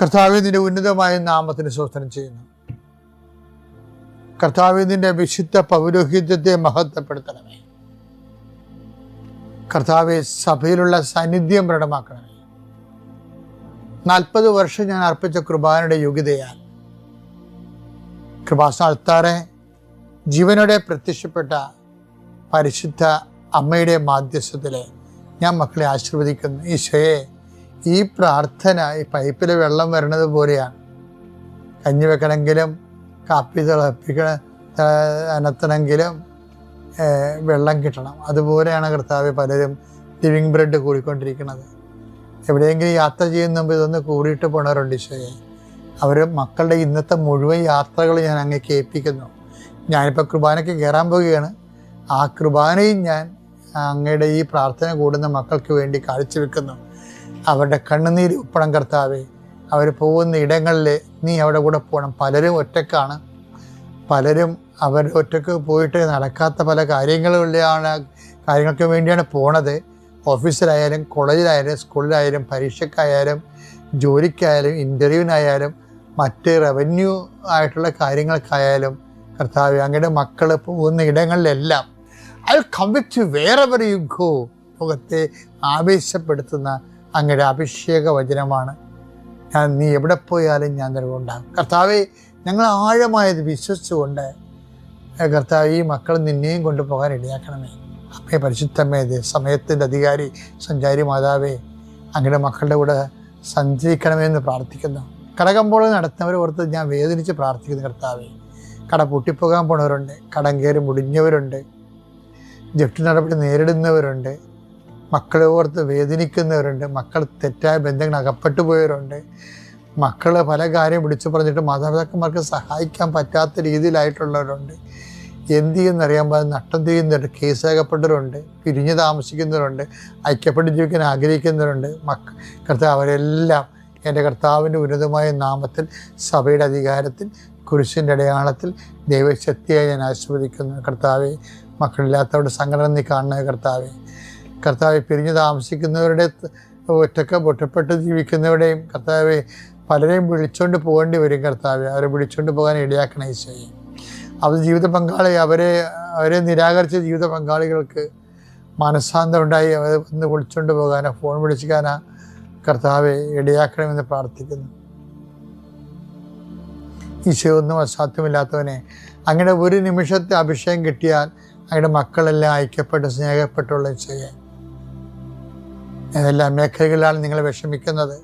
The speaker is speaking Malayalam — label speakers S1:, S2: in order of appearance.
S1: കർത്താവേ, നിന്റെ ഉന്നതമായ നാമത്തിന് സ്തോത്രം ചെയ്യുന്നു. കർത്താവേ, നിന്റെ വിശുദ്ധ പൗരോഹിത്യത്തെ മഹത്വപ്പെടുത്തണമേ. കർത്താവെ, സഭയിലുള്ള സാന്നിധ്യം പ്രകടമാക്കണമേ. 40 വർഷം ഞാൻ അർപ്പിച്ച കൃപാനയുടെ യോഗ്യതയാൽ കൃപാസ്ഥാനത്താറെ ജീവനോടെ പ്രത്യക്ഷപ്പെട്ട പരിശുദ്ധ അമ്മയുടെ മാധ്യസ്ഥത്തിൽ ഞാൻ മക്കളെ ആശീർവദിക്കുന്നു. ഈശോയെ, ഈ പ്രാർത്ഥന ഈ പൈപ്പിൽ വെള്ളം വരുന്നത് പോലെയാണ്. കഞ്ഞി വെക്കണമെങ്കിലും കാപ്പി അനത്തണമെങ്കിലും വെള്ളം കിട്ടണം. അതുപോലെയാണ് കർത്താവ് പലരും ലിവിങ് ബ്രെഡ് കൂടിക്കൊണ്ടിരിക്കുന്നത്. എവിടെയെങ്കിലും യാത്ര ചെയ്യുന്ന മുമ്പ് ഇതൊന്ന് കൂടിയിട്ട് പോണവരുണ്ട്. ഈശോയെ, അവർ മക്കളുടെ ഇന്നത്തെ മുഴുവൻ യാത്രകൾ ഞാൻ അങ്ങേക്ക് ഏൽപ്പിക്കുന്നു. ഞാനിപ്പോൾ കുർബാനയ്ക്ക് കയറാൻ പോവുകയാണ്. ആ കുർബാനയും ഞാൻ അങ്ങയുടെ ഈ പ്രാർത്ഥന കൂടുന്ന മക്കൾക്ക് വേണ്ടി കാഴ്ചവെക്കുന്നു. അവരുടെ കണ്ണുനീര് ഉപ്പണം കർത്താവേ. അവർ പോകുന്ന ഇടങ്ങളിൽ നീ അവിടെ കൂടെ പോകണം. പലരും ഒറ്റക്കാണ്. പലരും അവർ ഒറ്റക്ക് പോയിട്ട് നടക്കാത്ത പല കാര്യങ്ങൾക്ക് വേണ്ടിയാണ് പോണത്. ഓഫീസിലായാലും കോളേജിലായാലും സ്കൂളിലായാലും പരീക്ഷയ്ക്കായാലും ജോലിക്കായാലും ഇൻ്റർവ്യൂവിനായാലും മറ്റ് റവന്യൂ ആയിട്ടുള്ള കാര്യങ്ങൾക്കായാലും കർത്താവേ, അങ്ങയുടെ മക്കൾ പോകുന്ന ഇടങ്ങളിലെല്ലാം I come with you wherever you go. മുഖത്തെ ആവേശപ്പെടുത്തുന്ന അങ്ങയുടെ അഭിഷേക വചനമാണ്. നീ എവിടെ പോയാലും ഞാൻ നിലകൊണ്ടാകും. കർത്താവെ, ഞങ്ങൾ ആഴമായത് വിശ്വസിച്ചുകൊണ്ട് കർത്താവ് ഈ മക്കൾ നിന്നെയും കൊണ്ടുപോകാൻ ഇടയാക്കണമേ. അമ്മേ, പരിശുദ്ധമ്മേ, സമയത്തിൻ്റെ അധികാരി സഞ്ചാരി മാതാവേ, അങ്ങയുടെ മക്കളുടെ കൂടെ സഞ്ചരിക്കണമെന്ന് പ്രാർത്ഥിക്കുന്നു. കടകമ്പോൾ നടത്തുന്നവരെ ഓർത്ത് ഞാൻ വേദനിച്ച് പ്രാർത്ഥിക്കുന്നു. കർത്താവേ, കട പൊട്ടിപ്പോകാൻ പോണവരുണ്ട്, കടം കയറി മുടിഞ്ഞവരുണ്ട്, ജപ്തി നടപടി നേരിടുന്നവരുണ്ട്, മക്കളെ ഓർത്ത് വേദനിക്കുന്നവരുണ്ട്, മക്കൾ തെറ്റായ ബന്ധങ്ങൾ അകപ്പെട്ടു പോയവരുണ്ട്, മക്കൾ പല കാര്യം വിളിച്ചു പറഞ്ഞിട്ട് മാതാപിതാക്കന്മാർക്ക് സഹായിക്കാൻ പറ്റാത്ത രീതിയിലായിട്ടുള്ളവരുണ്ട്. എന്ത് ചെയ്യുന്നറിയാൻ പാടില്ല നഷ്ടം ചെയ്യുന്നവരുണ്ട്, കേസകപ്പെട്ടവരുണ്ട്, പിരിഞ്ഞ് താമസിക്കുന്നവരുണ്ട്, ഐക്യപ്പെട്ട് ജീവിക്കാൻ ആഗ്രഹിക്കുന്നവരുണ്ട്. കർത്താവ്, അവരെല്ലാം എൻ്റെ കർത്താവിൻ്റെ ഉന്നതമായ നാമത്തിൽ സഭയുടെ അധികാരത്തിൽ കുരിശിൻ്റെ അടയാളത്തിൽ ദൈവശക്തിയായി ഞാൻ ആസ്വദിക്കുന്നു. കർത്താവെ, മക്കളില്ലാത്തവരുടെ സങ്കടം നീ കാണുന്ന കർത്താവെ, പിരിഞ്ഞ് താമസിക്കുന്നവരുടെ ഒറ്റപ്പെട്ട് ജീവിക്കുന്നവരുടെയും കർത്താവെ പലരെയും വിളിച്ചുകൊണ്ട് പോകേണ്ടി വരും. കർത്താവെ, അവരെ വിളിച്ചുകൊണ്ട് പോകാൻ ഇടയാക്കണ ഈശോയെ. അവർ ജീവിത പങ്കാളി അവരെ നിരാകരിച്ച ജീവിത പങ്കാളികൾക്ക് മനസ്സാന്തം ഉണ്ടായി അവരെ ഒന്ന് വിളിച്ചുകൊണ്ട് പോകാനോ ഫോൺ വിളിക്കാനോ കർത്താവെ ഇടയാക്കണമെന്ന് പ്രാർത്ഥിക്കുന്നു. ഈശോ, ഒന്നും അസാധ്യമില്ലാത്തവനെ, അങ്ങനെ ഒരു നിമിഷത്തെ അഭിഷേകം കിട്ടിയാൽ അങ്ങയുടെ മക്കളെല്ലാം ഐക്യപ്പെട്ട് സ്നേഹപ്പെട്ടുള്ള ഈശോയെ, ഏതെല്ലാം മേഖലകളിലാണ് നിങ്ങൾ വിഷമിക്കുന്നത്?